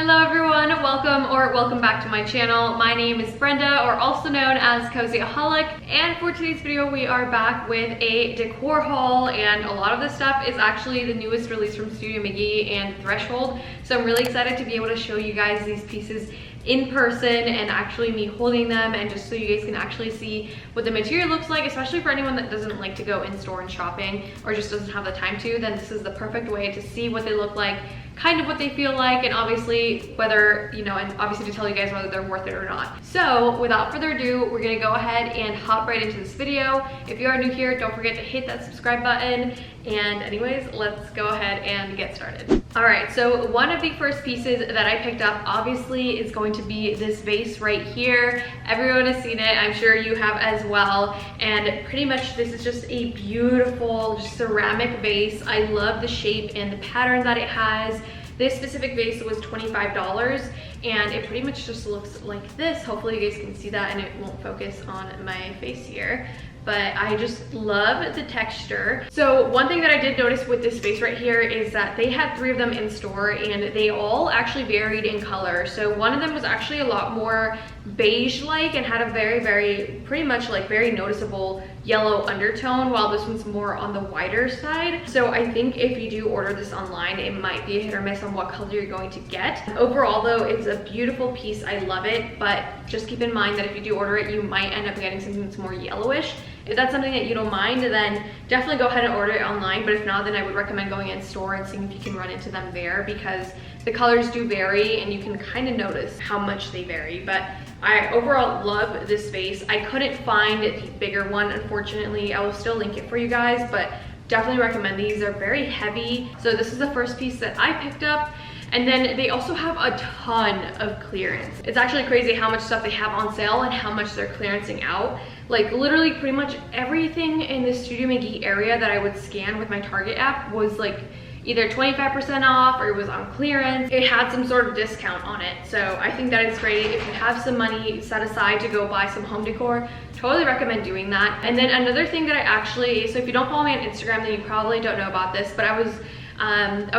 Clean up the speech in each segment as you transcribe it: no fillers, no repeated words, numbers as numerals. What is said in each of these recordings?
Hello everyone, welcome back to my channel. My name is Brenda, or also known as Cozyaholic, and for today's video we are back with a decor haul, and a lot of this stuff is actually the newest release from Studio McGee and Threshold, so I'm really excited to be able to show you guys these pieces in person and actually me holding them, and just so you guys can actually see what the material looks like, especially for anyone that doesn't like to go in store and shopping or just doesn't have the time to. Then this is the perfect way to see what they look like, kind of what they feel like, and obviously whether, you know, and obviously to tell you guys whether they're worth it or not. So without further ado, we're gonna go ahead and hop right into this video. If you are new here, don't forget to hit that subscribe button. And anyways, let's go ahead and get started. All right, so one of the first pieces that I picked up obviously is going to be this vase right here. Everyone has seen it, I'm sure you have as well. And pretty much this is just a beautiful ceramic vase. I love the shape and the pattern that it has. This specific vase was $25, and it pretty much just looks like this. Hopefully you guys can see that and it won't focus on my face here, but I just love the texture. So one thing that I did notice with this vase right here is that they had 3 of them in store, and they all actually varied in color. So one of them was actually a lot more beige-like and had a very pretty much like very noticeable yellow undertone, while this one's more on the whiter side. So I think if you do order this online, it might be a hit or miss on what color you're going to get. Overall though, it's a beautiful piece. I love it, but just keep in mind that if you do order it, you might end up getting something that's more yellowish. If that's something that you don't mind, then definitely go ahead and order it online. But if not, then I would recommend going in store and seeing if you can run into them there, because the colors do vary and you can kind of notice how much they vary. But I overall love this vase. I couldn't find the bigger one, unfortunately. I will still link it for you guys, but definitely recommend these. They're very heavy. So this is the first piece that I picked up. And then they also have a ton of clearance. It's actually crazy how much stuff they have on sale and how much they're clearancing out. Like literally pretty much everything in the Studio McGee area that I would scan with my Target app was like either 25% off or it was on clearance. It had some sort of discount on it. So I think that is great. If you have some money set aside to go buy some home decor, totally recommend doing that. And then another thing that I actually, so if you don't follow me on Instagram, then you probably don't know about this, but I was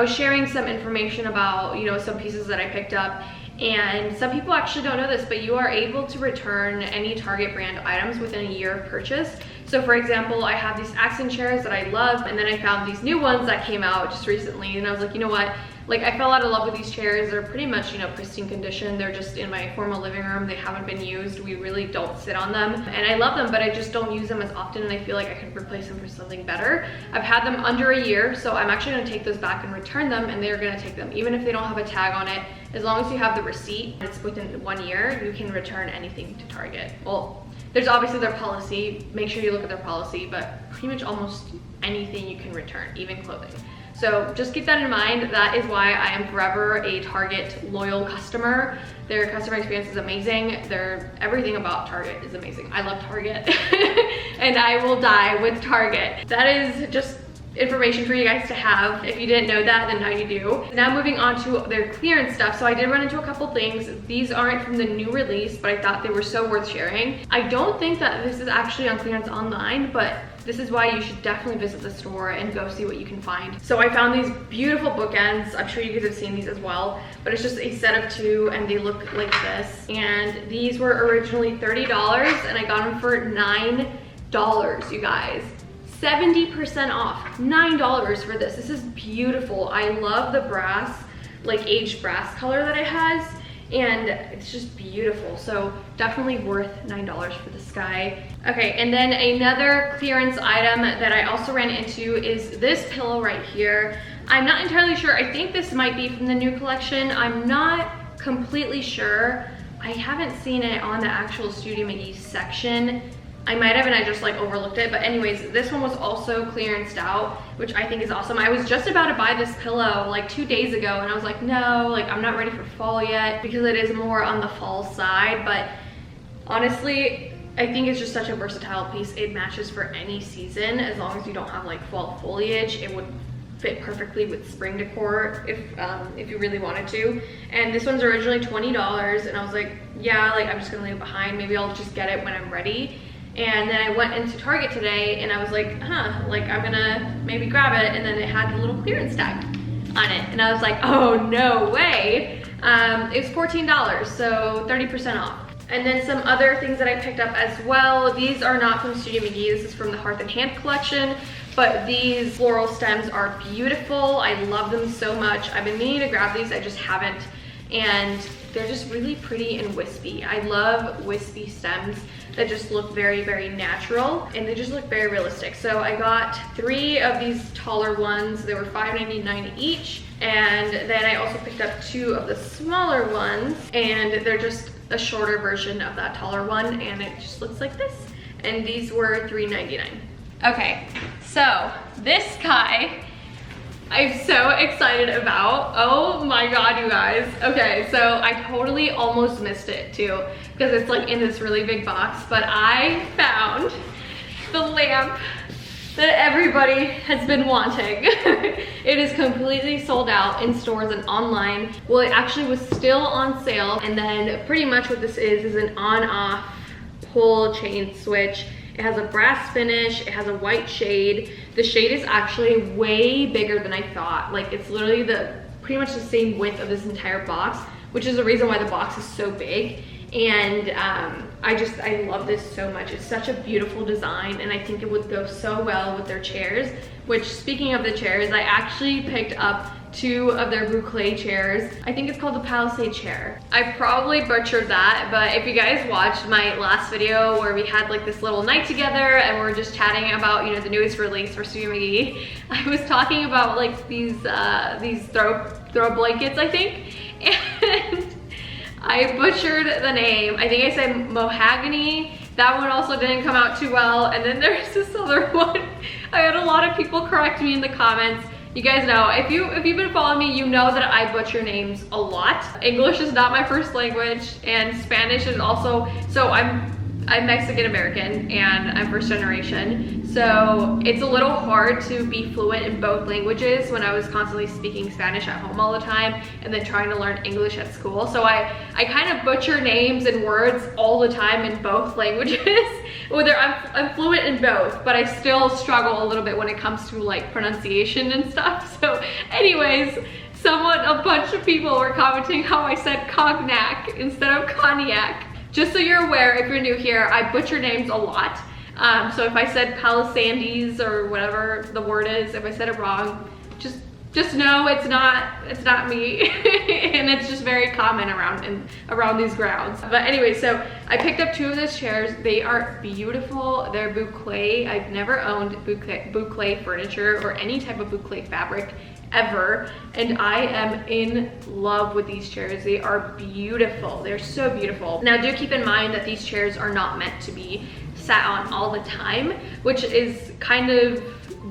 sharing some information about, you know, some pieces that I picked up, and some people actually don't know this, but you are able to return any Target brand items within a year of purchase. So for example, I have these accent chairs that I love, and then I found these new ones that came out just recently, and I was like, you know what? Like, I fell out of love with these chairs. They're pretty much, you know, pristine condition. They're just in my formal living room. They haven't been used. We really don't sit on them. And I love them, but I just don't use them as often, and I feel like I could replace them for something better. I've had them under a year, so I'm actually gonna take those back and return them, and they're gonna take them. Even if they don't have a tag on it, as long as you have the receipt, and it's within 1 year, you can return anything to Target. Well, there's obviously their policy. Make sure you look at their policy, but pretty much almost anything you can return, even clothing. So just keep that in mind. That is why I am forever a Target loyal customer. Their customer experience is amazing. Everything about Target is amazing. I love Target and I will die with Target. That is just information for you guys to have. If you didn't know that, then now you do. Now moving on to their clearance stuff. So I did run into a couple things. These aren't from the new release, but I thought they were so worth sharing. I don't think that this is actually on clearance online, but this is why you should definitely visit the store and go see what you can find. So I found these beautiful bookends. I'm sure you guys have seen these as well, but it's just a set of 2 and they look like this. And these were originally $30 and I got them for $9, you guys. 70% off, $9 for this. This is beautiful. I love the brass, like aged brass color that it has, and it's just beautiful. So definitely worth $9 for this guy. Okay, and then another clearance item that I also ran into is this pillow right here. I'm not entirely sure. I think this might be from the new collection. I'm not completely sure. I haven't seen it on the actual Studio McGee section. I might have, and I just like overlooked it. But anyways, this one was also clearanced out, which I think is awesome. I was just about to buy this pillow like 2 days ago, and I was like, no, like I'm not ready for fall yet, because it is more on the fall side. But honestly, I think it's just such a versatile piece. It matches for any season. As long as you don't have like fall foliage, it would fit perfectly with spring decor if you really wanted to. And this one's originally $20, and I was like, yeah, like I'm just gonna leave it behind. Maybe I'll just get it when I'm ready. And then I went into Target today and I was like, like I'm gonna maybe grab it, and then it had the little clearance tag on it. And I was like, oh, no way. It was $14, so 30% off. And then some other things that I picked up as well. These are not from Studio McGee, this is from the Hearth and Hand collection, but these floral stems are beautiful. I love them so much. I've been meaning to grab these, I just haven't. And they're just really pretty and wispy. I love wispy stems that just look very, very natural, and they just look very realistic. So I got 3 of these taller ones. They were $5.99 each. And then I also picked up 2 of the smaller ones, and they're just a shorter version of that taller one, and it just looks like this. And these were $3.99. Okay, so this guy I'm so excited about. Oh my god, you guys. Okay, so I totally almost missed it too, because it's like in this really big box, but I found the lamp that everybody has been wanting. It is completely sold out in stores and online. Well, it actually was still on sale, and then pretty much what this is an on-off pull chain switch. It has a brass finish, it has a white shade. The shade is actually way bigger than I thought. Like, it's literally pretty much the same width of this entire box, which is the reason why the box is so big. And I love this so much. It's such a beautiful design, and I think it would go so well with their chairs, which, speaking of the chairs, I actually picked up 2 of their boucle chairs. I think it's called the Palisade Chair. I probably butchered that, but if you guys watched my last video where we had like this little night together and we're just chatting about, you know, the newest release for Studio McGee, I was talking about like these throw blankets, I think, and I butchered the name. I think I said mahogany. That one also didn't come out too well. And then there's this other one. I had a lot of people correct me in the comments. You guys know, if you've been following me, you know that I butcher names a lot. English is not my first language, and Spanish is also, so I'm Mexican American and I'm first generation. So it's a little hard to be fluent in both languages when I was constantly speaking Spanish at home all the time and then trying to learn English at school. So I kind of butcher names and words all the time in both languages. Whether I'm fluent in both, but I still struggle a little bit when it comes to like pronunciation and stuff. So anyways, a bunch of people were commenting how I said cognac instead of cognac. Just so you're aware, if you're new here, I butcher names a lot. So if I said Palisades or whatever the word is, if I said it wrong, just know it's not me. And it's just very common around these grounds. But anyway, so I picked up 2 of those chairs. They are beautiful. They're boucle. I've never owned boucle furniture or any type of boucle fabric ever, and I am in love with these chairs. They are beautiful. They're so beautiful. Now, do keep in mind that these chairs are not meant to be sat on all the time, which is kind of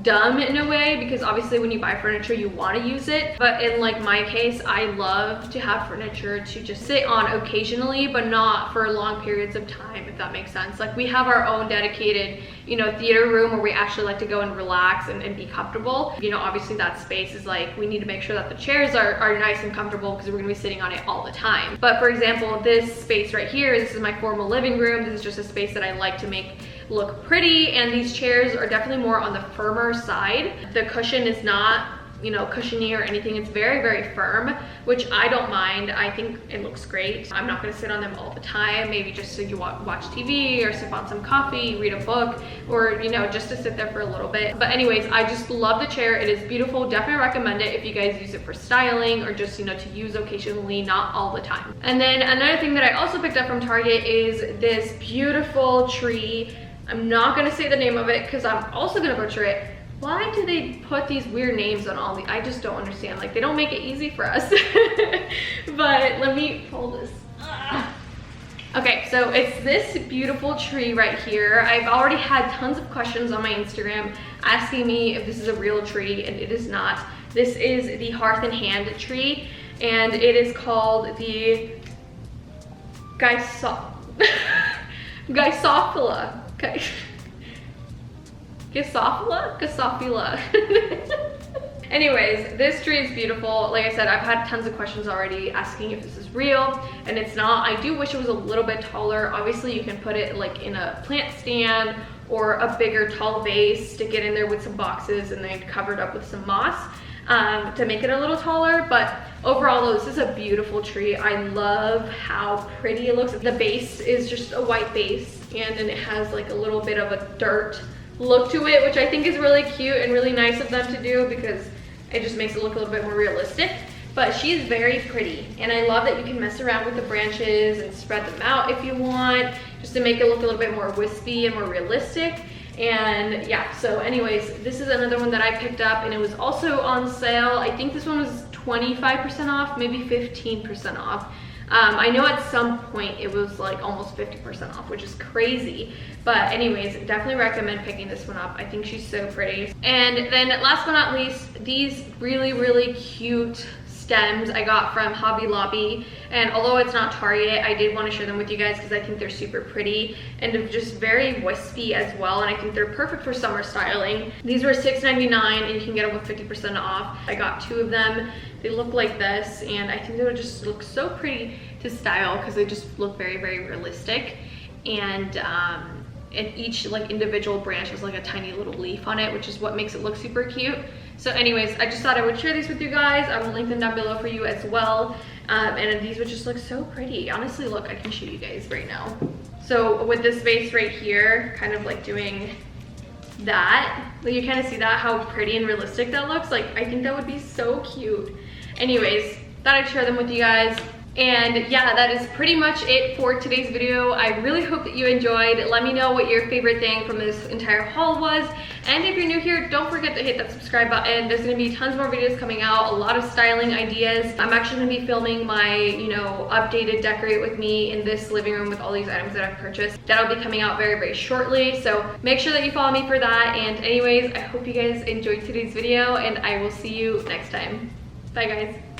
dumb in a way, because obviously when you buy furniture you want to use it, but in like my case, I love to have furniture to just sit on occasionally, but not for long periods of time, if that makes sense. Like, we have our own dedicated, you know, theater room where we actually like to go and relax and be comfortable. You know, obviously that space is like, we need to make sure that the chairs are nice and comfortable because we're gonna be sitting on it all the time. But for example, this space right here, this is my formal living room. This is just a space that I like to make look pretty, and these chairs are definitely more on the firmer side. The cushion is not, you know, cushiony or anything. It's very, very firm, which I don't mind. I think it looks great. I'm not gonna sit on them all the time, maybe just so you watch TV or sip on some coffee, read a book, or, you know, just to sit there for a little bit. But anyways, I just love the chair. It is beautiful. Definitely recommend it if you guys use it for styling or just, you know, to use occasionally, not all the time. And then another thing that I also picked up from Target is this beautiful tree. I'm not gonna say the name of it because I'm also gonna butcher it. Why do they put these weird names on all the, I just don't understand. Like, they don't make it easy for us. But let me pull this. Okay, so it's this beautiful tree right here. I've already had tons of questions on my Instagram asking me if this is a real tree, and it is not. This is the Hearth and Hand tree, and it is called the Gysophila. Okay. Gysophila? Anyways, this tree is beautiful. Like I said, I've had tons of questions already asking if this is real, and it's not. I do wish it was a little bit taller. Obviously, you can put it like in a plant stand or a bigger tall vase, stick it in there with some boxes, and then cover it up with some moss. to make it a little taller. But overall though, this is a beautiful tree. I love how pretty it looks. The base is just a white base, and then it has like a little bit of a dirt look to it, which I think is really cute and really nice of them to do, because it just makes it look a little bit more realistic. But she's very pretty, and I love that you can mess around with the branches and spread them out if you want, just to make it look a little bit more wispy and more realistic. And yeah, so anyways, this is another one that I picked up, and it was also on sale. I think this one was 25% off, maybe 15% off. I know at some point it was like almost 50% off, which is crazy. But anyways, definitely recommend picking this one up. I think she's so pretty. And then last but not least, these really, really cute stems I got from Hobby Lobby. And although it's not Target, I did want to share them with you guys because I think they're super pretty and just very wispy as well. And I think they're perfect for summer styling. These were $6.99 and you can get them with 50% off. I got 2 of them. They look like this, and I think they would just look so pretty to style because they just look very, very realistic. And each like individual branch has like a tiny little leaf on it, which is what makes it look super cute. So anyways, I just thought I would share these with you guys. I will link them down below for you as well. And these would just look so pretty. Honestly, look, I can show you guys right now. So with this vase right here, kind of like doing that, like you kind of see that, how pretty and realistic that looks. Like, I think that would be so cute. Anyways, thought I'd share them with you guys. And yeah, that is pretty much it for today's video. I really hope that you enjoyed. Let me know what your favorite thing from this entire haul was. And if you're new here, don't forget to hit that subscribe button. There's gonna be tons more videos coming out, a lot of styling ideas. I'm actually gonna be filming my, updated decorate with me in this living room with all these items that I've purchased. That'll be coming out very, very shortly. So make sure that you follow me for that. And anyways, I hope you guys enjoyed today's video, and I will see you next time. Bye guys.